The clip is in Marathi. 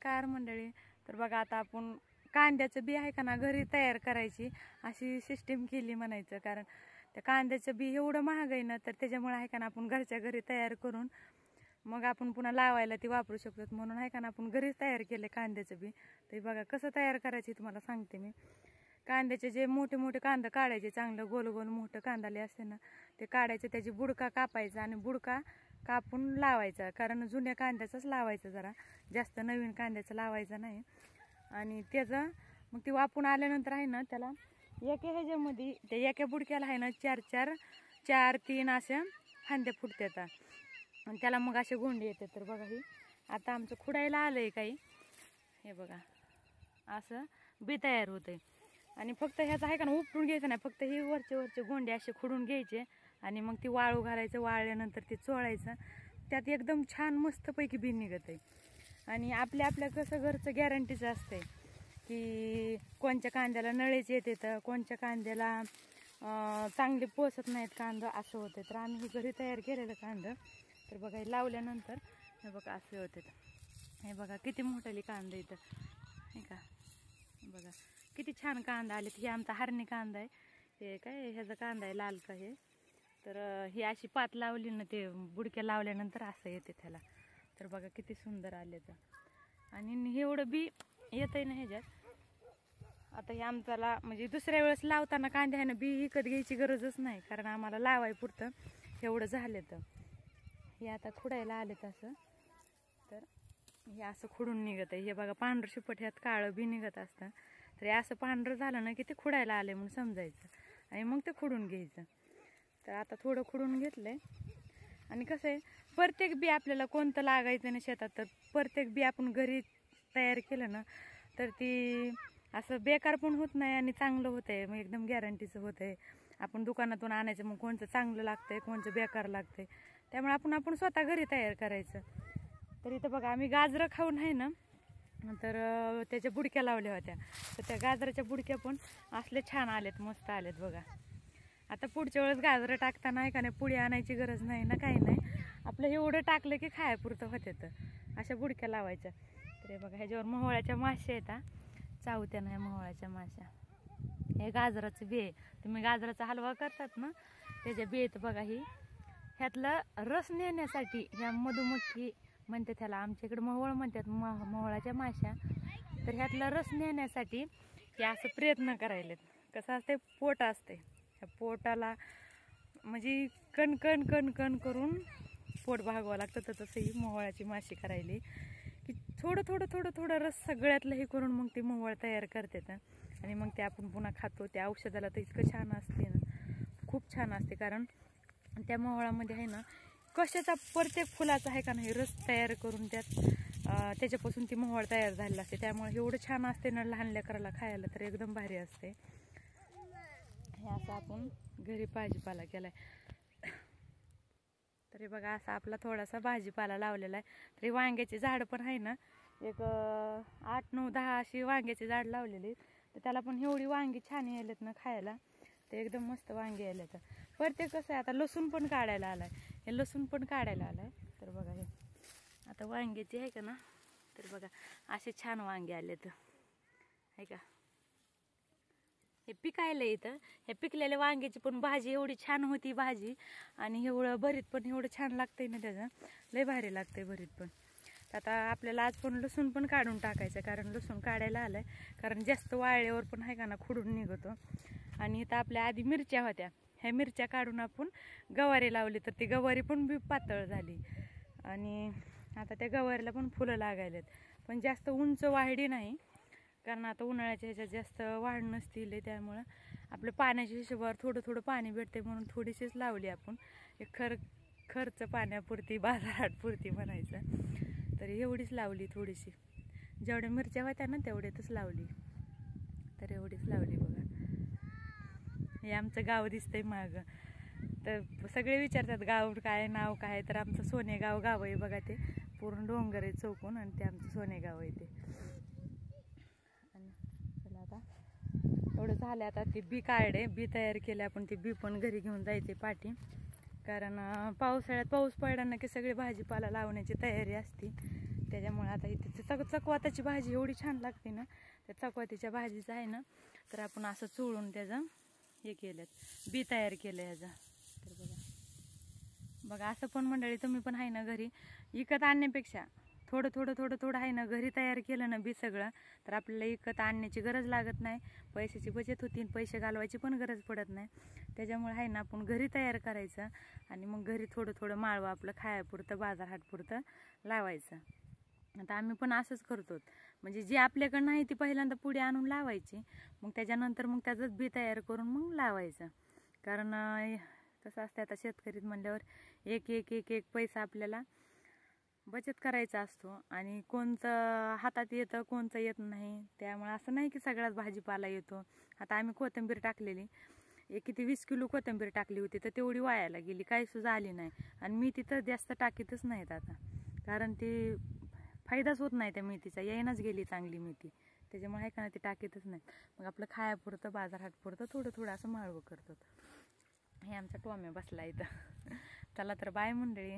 नमस्कार मंडळी. तर बघा आता आपण कांद्याचं बी आहे का ना घरी तयार करायची अशी सिस्टीम केली म्हणायचं. कारण त्या कांद्याचं बी एवढं महाग आहे ना, तर त्याच्यामुळे आहे का ना आपण घरच्या घरी तयार करून मग आपण पुन्हा लावायला ती वापरू शकतो. म्हणून आहे का ना आपण घरीच तयार केले कांद्याचं बी. तर बघा कसं तयार करायची तुम्हाला सांगते मी. कांद्याचे जे मोठे मोठे कांदा काढायचे, चांगलं गोल गोल मोठं कांदाले असते ना ते काढायचे, त्याची बुडका कापायचा आणि बुडका कापून लावायचा. कारण जुन्या कांद्याचाच लावायचा, जरा जास्त नवीन कांद्याचं लावायचं नाही. आणि त्याचं मग ती वापून आल्यानंतर आहे ना त्याला एका ह्याच्यामध्ये त्या एका बुडक्याला आहे ना चार तीन अशा फांद्या फुटतात आणि त्याला मग असे गोंडे येतात. तर बघा ही आता आमचं खुडायला आलंय काही, हे बघा असं बी तयार होतंय. आणि फक्त ह्याचं आहे का ना उपटून घ्यायचं नाही, फक्त हे वरचे गोंडे असे खुडून घ्यायचे आणि मग ती वाळू घालायचं. वाळल्यानंतर ते चोळायचं, त्यात एकदम छान मस्तपैकी बी निघत आहे. आणि आपल्या कसं घरचं गॅरंटीचं असतंय की कोणत्या कांद्याला नळेच येते, तर कोणत्या कांद्याला चांगले पोसत नाहीत कांदा, असं होतं. तर आम्ही हे घरी तयार केलेलं कांदा तर बघा हे लावल्यानंतर हे बघा असे होते. हे बघा किती मोठाली कांदा इथं, हे का बघा किती छान कांदा आले. हे आमचा हरणी कांदा आहे, हे काय ह्याचा कांदा आहे लाल का हे. तर ही अशी पात लावली ना, ते बुडक्या लावल्यानंतर असं येते त्याला. तर बघा किती सुंदर आले तर. आणि एवढं बी येत आहे ना ह्याच्यात. आता हे आमच्याला म्हणजे दुसऱ्या वेळेस लावताना कांदे आहे ना बी विकत घ्यायची गरजच नाही, कारण आम्हाला लावाय पुरतं एवढं झालं. तर हे आता खुडायला आले असं, तर हे असं खुडून निघत आहे. हे बघा पांढरं शिपट ह्यात काळं बी निघत असतं. तर हे असं पांढरं झालं ना की ते खुडायला आले म्हणून समजायचं आणि मग ते खुडून घ्यायचं. तर आता थोडं खुडून घेतलंय. आणि कसं आहे प्रत्येक बी आपल्याला कोणतं लागायचं नाही शेतात, तर प्रत्येक बी आपण घरी तयार केलं ना तर ती असं बेकार पण होत नाही आणि चांगलं होतंय, मग एकदम गॅरंटीचं होतंय. आपण दुकानातून आणायचं, मग कोणतं चांगलं लागतंय कोणतं बेकार लागतंय, त्यामुळे आपण स्वतः घरी तयार करायचं. तर इथं बघा आम्ही गाजरं खाऊन आहे ना, तर त्याच्या बुडक्या लावल्या होत्या. तर त्या गाजराच्या बुडक्या पण असले छान आलेत, मस्त आलेत बघा. आता पुढच्या वेळेस गाजरं टाकताना आहे का नाही पुडी आणायची गरज नाही ना, काही नाही, आपलं एवढं टाकलं की खायापुरतं होते. तर अशा बुडक्या लावायच्या. तर हे बघा ह्याच्यावर मोहळ्याच्या माश्या येतात, चावत्या नाही मोहळ्याच्या माश्या. हे गाजराचं बी आहे, तुम्ही गाजराचा हलवा करतात ना त्याच्या बी येतं बघा. ही ह्यातलं रस नेण्यासाठी ह्या मधुमक्खी म्हणते त्याला, आमच्या इकडे मोहळ म्हणतात, मोहळाच्या माश्या. तर ह्यातला रस नेण्यासाठी हे असं प्रयत्न करायलेत. कसं असते पोट असते, ह्या पोटाला म्हणजे कणकण कणकण करून पोट भागवावं लागतं. तर तसं ही मोहळाची माशी करायली की थोडं थोडं थोडं थोडं रस सगळ्यातलं हे करून मग ते मोहळ तयार करतात आणि मग ते आपण पुन्हा खातो. त्या औषधाला तर इतकं छान असते ना, खूप छान असते. कारण त्या मोहळामध्ये आहे ना कशाचा प्रत्येक फुलाचा आहे का नाही रस तयार करून त्याच्यापासून ती मोहळ तयार झालेला असते. त्यामुळे एवढं छान असते ना लहान लेकराला खायला, तर एकदम भारी असते. हे असं आपण घरी भाजीपाला केलाय. तरी बघा असा आपला थोडासा भाजीपाला लावलेला आहे. तरी वांग्याची झाडं पण आहे ना, एक 8, 9, 10 अशी वांग्याची झाड लावलेली. तर त्याला पण एवढी वांगी छान यायलेत ना खायला, ते एकदम मस्त वांगे यायले. तर प्रत्येक कसं आहे आता लसूण पण काढायला आलाय, हे लसूण पण काढायला आलाय. तर बघा हे आता वांग्याची आहे का ना, तर बघा असे छान वांगे आले. तर आहे का हे पिकायला येतं. हे पिकलेल्या वांग्याची पण भाजी एवढी छान होती भाजी, आणि एवढं भरीत पण एवढं छान लागतंय ना, त्याचं लय भारी लागतंय भरीत पण. आता आपल्याला आज पण लसूण पण काढून टाकायचं, कारण लसूण काढायला आलंय. कारण जास्त वाळल्यावर पण आहे का ना खुडून निघतो. आणि इथं आपल्या आधी मिरच्या होत्या, ह्या मिरच्या काढून आपण गवारी लावली, तर ती गवारी पण बी पातळ झाली. आणि आता त्या गवारीला पण फुलं लागायलेत, पण जास्त उंच वाढली नाही, कारण आता उन्हाळ्याच्या ह्याच्यात जास्त वाढ नसतील. त्यामुळं आपलं पाण्याच्या हिशोबावर थोडं थोडं पाणी भेटते म्हणून थोडीशीच लावली आपण, एक खर्च पाण्यापुरती बाजारापुरती म्हणायचं. तर एवढीच लावली थोडीशी, जेवढ्या मिरच्या होत्या ना तेवढ्यातच लावली. तर एवढीच लावली बघा. हे आमचं गाव दिसतंय मागं. तर सगळे विचारतात गाव काय, नाव काय, तर आमचं सोनेगाव गाव आहे बघा. ते पूर्ण डोंगर आहे चौकून, आणि ते आमचं सोनेगाव आहे ते. आणि चला आता एवढं झालं. आता ते बी काढे, बी तयार केले आपण, ते बी पण घरी घेऊन जायचे पाठी. कारण पावसाळ्यात पाऊस पडला ना की सगळे भाजीपाला लावण्याची तयारी असते. त्याच्यामुळे आता इथे चकवाताची भाजी एवढी छान लागते ना, त्या चकवातीच्या भाजीचं आहे ना, तर आपण असं चोळून त्याचं हे केलं, बी तयार केलं ह्याचं. तर बघा असं पण मंडळी तुम्ही पण आहे ना घरी विकत आणण्यापेक्षा थोडं थोडं थोडं थोडं आहे ना घरी तयार केलं ना बी सगळं, तर आपल्याला विकत आणण्याची गरज लागत नाही, पैशाची बचत होती, पैसे घालवायची पण गरज पडत नाही. त्याच्यामुळे आहे ना आपण घरी तयार करायचं आणि मग घरी थोडं थोडं माळवं आपलं खायापुरतं बाजारहाटपुरतं लावायचं. आता आम्ही पण असंच करतो, म्हणजे जे आपल्याकडं नाही ती पहिल्यांदा पुढे आणून लावायची, मग त्याच्यानंतर मग त्याचंच बी तयार करून मग लावायचं. कारण कसं असतं आता शेतकरीत म्हणल्यावर एक एक एक एक पैसा आपल्याला बचत करायचा असतो आणि कोणतं हातात येतं कोणतं येत नाही. त्यामुळे असं नाही की सगळ्याच भाजीपाला येतो. आता आम्ही कोथिंबीर टाकलेली, किती 20 किलो कोथिंबीर टाकली होती, तर तेवढी वायाला गेली, काही सुद्धा आली नाही. आणि मी तिथं जास्त टाकीतच नाहीत आता, कारण ती फायदाच होत नाही त्या मेथीचा, येईनच गेली चांगली मेथी. त्याच्यामुळे आहे का नाही ती टाकीतच नाही. मग आपलं खायापुरतं बाजारहाटपुरतं थोडं थोडं असं माळवं करतो. हे आमचा टोम्या बसला इथं. चला तर बाय मंडळी.